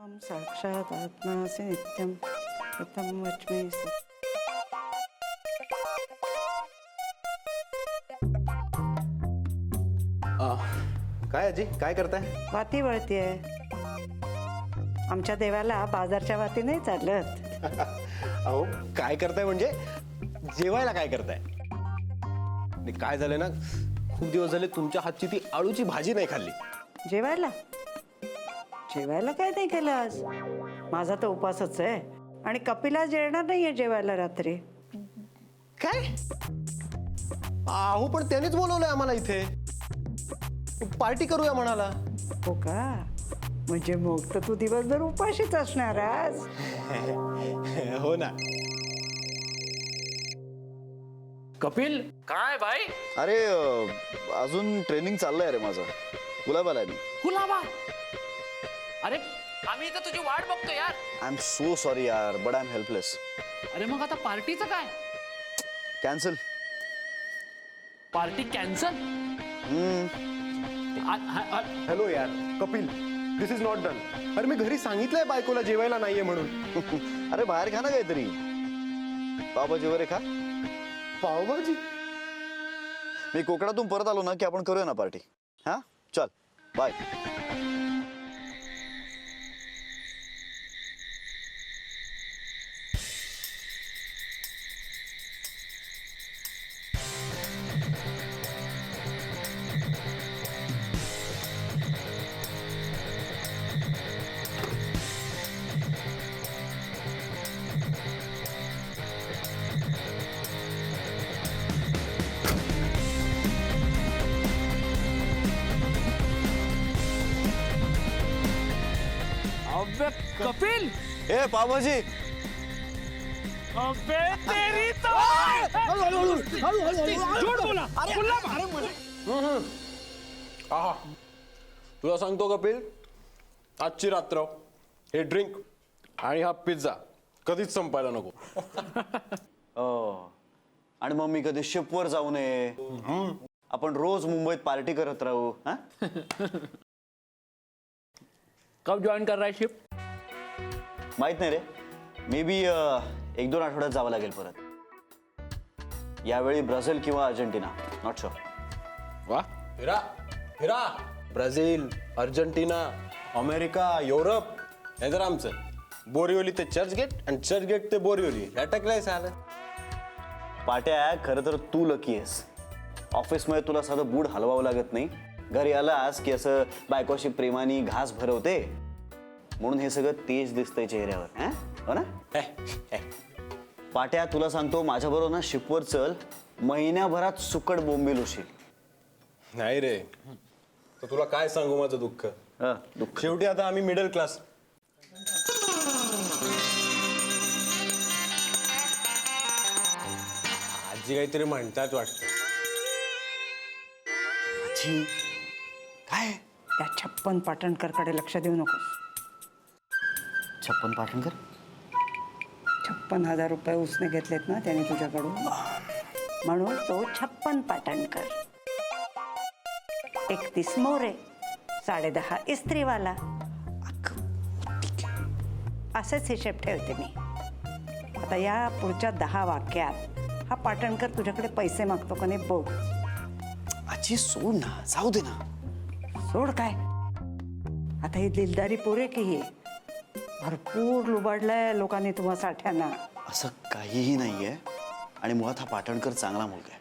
साक्षात आत्मासी नित्यम उत्तम वच्मी काय आजी काय करताय? वाती वळतीये. आमच्या देवाला बाजारच्या वाती नाही चालत. अहो काय करताय म्हणजे जेवायला काय करताय? आणि काय झालं ना, खूप दिवस झाले तुमच्या हातची ती आळूची भाजी नाही खाल्ली. जेवायला जेवायला काय नाही केलं आज. माझा तर उपवासच आहे आणि कपिला जेवणार नाहीये जेवायला रात्री. काय? अहो पण त्यानेच बोलवलंय आम्हाला इथे. पार्टी करूया म्हणाला. हो का? म्हणजे मग तर तू दिवसभर उपाशीच असणार आज. हो ना. कपिल काय भाई? अरे अजून ट्रेनिंग चाललंय रे माझं. गुलाबाला आहे मी. गुलाबा, अरे आम्ही इथं तुझी वाट बघतो यार. आय एम सो सॉरी यार, बट आय एम हेल्पलेस. अरे मग आता पार्टीचं काय? कॅन्सल. Party cancel? हॅलो यार कपिल, दिस इज नॉट डन. अरे मी घरी सांगितलंय बायकोला जेवायला नाहीये म्हणून. अरे बाहेर खा ना काहीतरी, पावभाजी वगैरे खा. पावभाजी? मी कोकणातून परत आलो ना की आपण करूया ना पार्टी. हा चल बाय. अबे कपिल, ए पावभाजी. अबे तेरी तो झूठ बोला. आहा, तुला सांगतो कपिल, आजची रात्र हे ड्रिंक आणि हा पिझ्झा कधीच संपायला नको. आणि मग मी कधी शिपवर जाऊ नये. आपण रोज मुंबईत पार्टी करत राहू. हा कब जॉईन कर रहा है शिप? माहित नाही रे. मे बी 1-2 आठवड्यात जावं लागेल परत. यावेळी ब्राझील किंवा अर्जेंटिना, नॉट शुअर. वा, फिरा फिरा. Brazil, Argentina, America, Europe. हे तर आमचं बोरिवली ते चर्चगेट आणि चर्चगेट ते बोरिवली अटकलंय सालं. पाट्या, खरं तर तू लकी आहेस. ऑफिसमध्ये तुला साधं बूड हलवावं लागत नाही. घरी आलास की असं बायकोशी प्रेमाने घास भरवते, म्हणून हे सगळं तेज दिसतंय चेहऱ्यावर. हो ना? पाट्या, तुला सांगतो, माझ्याबरोबर ना शिपवर चल. महिन्याभरात सुकट बोंबील होशील. नाही रे, तर तुला काय सांगू माझं दुःख. दुःख. शेवटी आता आम्ही मिडल क्लास. आजी काहीतरी म्हणतात वाटतं. आजी, काय? त्या 56 पाटणकरकडे लक्ष देऊ नकोस. 56 पाटणकर? 56,000 रुपये उसने घेतलेत ना त्याने तुझ्याकडून, म्हणून तो 56 पाटणकर. 31 मोरे, 10.5 इस्त्रीवाला. असेच हिशेब ठेवते मी. आता या पुढच्या 10 वाक्यात हा पाटणकर तुझ्याकडे पैसे मागतो का नाही बघ. आजी सोड ना, जाऊ दे ना. सोड काय, आता ही दिलदारी पुरे की ही भरपूर लुबाडलाय लोकांनी तुम्हा साठ्यांना. असं काहीही नाहीये. आणि मुळात हा पाटणकर चांगला मुलगा आहे.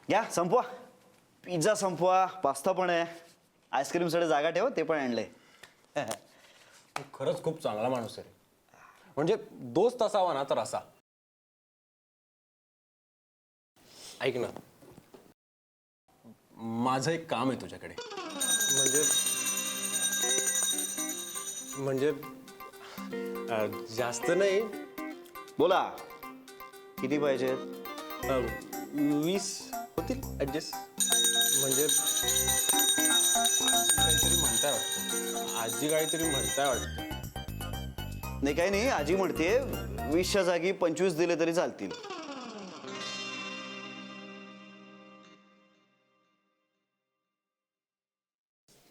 या संपवा. पिझ्झा संपवा, पास्ता पण आहे. आईस्क्रीम साठी जागा ठेव, ते पण आणलंय. तू खरंच खूप चांगला माणूस आहे. म्हणजे दोस्त असावा ना तर असा. ऐक ना, माझं एक काम आहे तुझ्याकडे. म्हणजे जास्त नाही. बोला, किती पाहिजेत? 20 होतील ऍडजस्ट. म्हणजे आजी काहीतरी म्हणताय वाटतं. नाही काही नाही, आजी म्हणते 20च्या जागी 25 दिले तरी चालतील.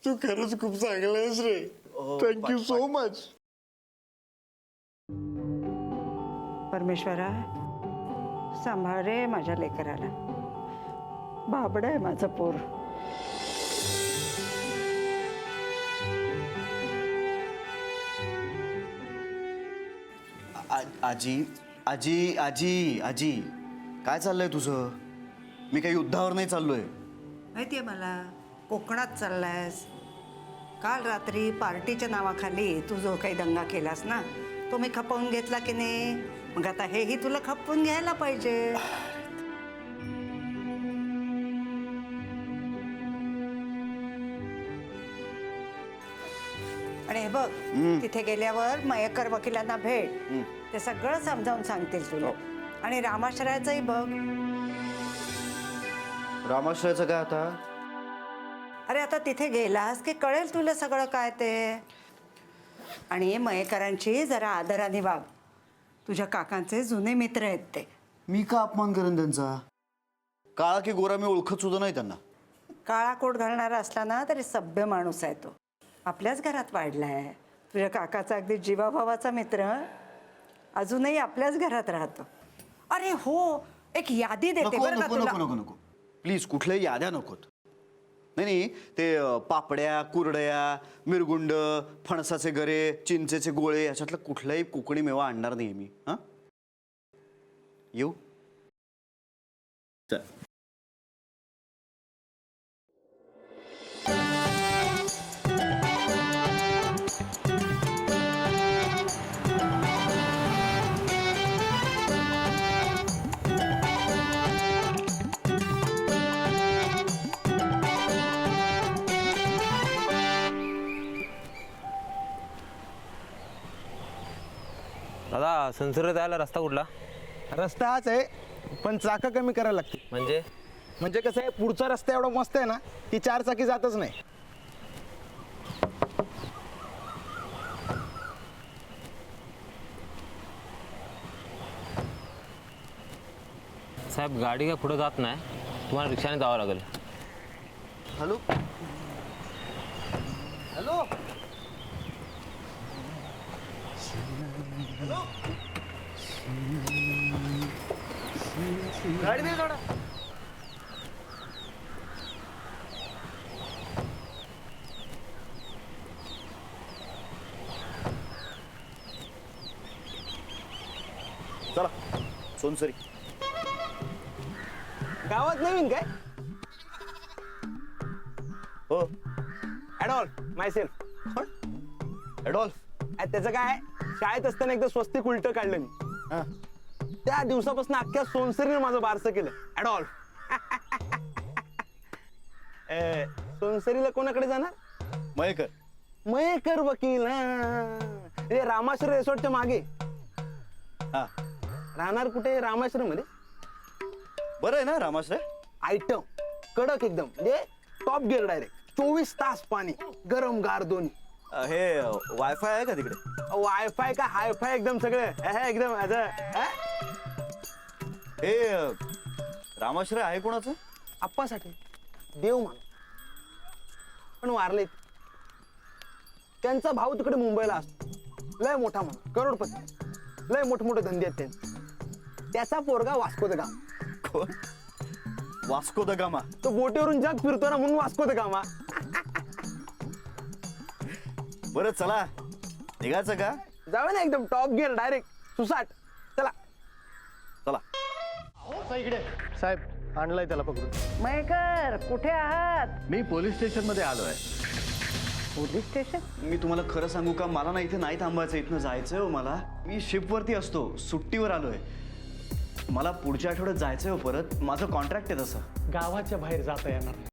तू खरंच खूप चांगला आहेस रे. Thank you so much. परमेश्वरा, सांभाळ रे माझ्या लेकराला. बाबड आहे माझं पोर. आजी आजी आजी आजी काय चाललंय तुझं? मी काही युद्धावर नाही चाललोय. माहितीये मला, कोकणात चाललायस. काल रात्री पार्टीच्या नावाखाली तू जो काही दंगा केलास ना, तो मी खपवून घेतला की नाही. मग आता हेही तुला खपवून घ्यायला पाहिजे. आणि हे बघ, तिथे गेल्यावर मयेकर वकिलांना भेट. ते सगळं समजावून सांगतील तुला. आणि रामाश्रयाचंही बघ. रामाश्रयाचं काय आता? अरे आता तिथे गेलास की कळेल तुला सगळं काय ते. आणि मयेकरांची जरा आदराने वाग. तुझ्या काकांचे जुने मित्र आहेत ते. मी का अपमान करेन त्यांचा? काळा की गोरा मी ओळखत सुद्धा नाही त्यांना. काळा कोट घालणारा असला ना तरी सभ्य माणूस आहे तो. आपल्याच घरात वाढलाय. तुझ्या काकाचा अगदी जीवाभावाचा मित्र अजूनही आपल्याच घरात राहतो. अरे हो, एक यादी देते नको बरं का नको तुला. नको नको नको प्लीज, कुठल्याही याद्या नकोत. नाही नाही, ते पापड्या, कुरड्या, मिरगुंड, फणसाचे गरे, चिंचेचे गोळे याच्यातलं कुठलाही कोकणी मेवा आणणार नाही मी. हां, येऊ चल. दादा, संसर्ग जायला रस्ता कुठला? रस्ता हाच आहे, पण चाकं कमी करायला लागते. म्हणजे कसं आहे, पुढचा रस्ता एवढा मस्त आहे ना, ती 4 चाकी जातच नाही. साहेब, गाडी काय पुढे जात नाही, तुम्हाला रिक्षाने जावं लागेल. हॅलो हॅलो गाडी दे थोडा. चला सोनसरी. गावात नवीन काय? हो, ॲडॉल्फ मायसेल्फ. ॲडॉल्फ. त्याचं काय, शाळेत असताना एकदा स्वस्तिक उलटं काढलं मी. त्या दिवसापासून अख्ख्या सोनसरीने माझं बारसं केलं. ॲडॉल्फ. सोनसरीला कोणाकडे जाणार? मयेकर. मयेकर वकील. हे रामाश्रय रिसॉर्टच्या मागे. हा, राहणार कुठे? रामाश्रम मध्ये. बरं आहे ना रामाश्रय? आयटम कडक एकदम, म्हणजे टॉप गिअर डायरेक्ट. 24 तास पाणी, गरम गार दोन्ही. हे वायफाय आहे का तिकडे? वायफाय का हायफाय एकदम सगळं एकदम. हे रामाश्रय आहे कोणाचं? आप्पासाठी देव मान, पण वारले. त्यांचा भाऊ तिकडे मुंबईला असतो, लय मोठा म्हणून, करोडपती. लय मोठमोठे धंदे आहेत त्यांचे. त्याचा पोरगा वास्को द गामा. कोण? Vasco da Gama? तो बोटीवरून जग फिरतो ना, म्हणून वास्को द गामा. बरं चला, निघायचं का? जाऊ ना, एकदम टॉप गिअर डायरेक्ट सुसाट. चला चला. इकडे साहेब, आणलाय त्याला पकडून. मयेकर कुठे आहात? मी पोलीस स्टेशन मध्ये आलोय. Police station? मी तुम्हाला खरं सांगू का, मला ना इथे नाही थांबायचं, इथनं जायचंय हो मला. मी शिपवरती असतो, सुट्टीवर आलोय. मला पुढच्या आठवड्यात जायचंय हो परत. माझं कॉन्ट्रॅक्ट आहे तसं. गावाच्या बाहेर जाता येणार नाही.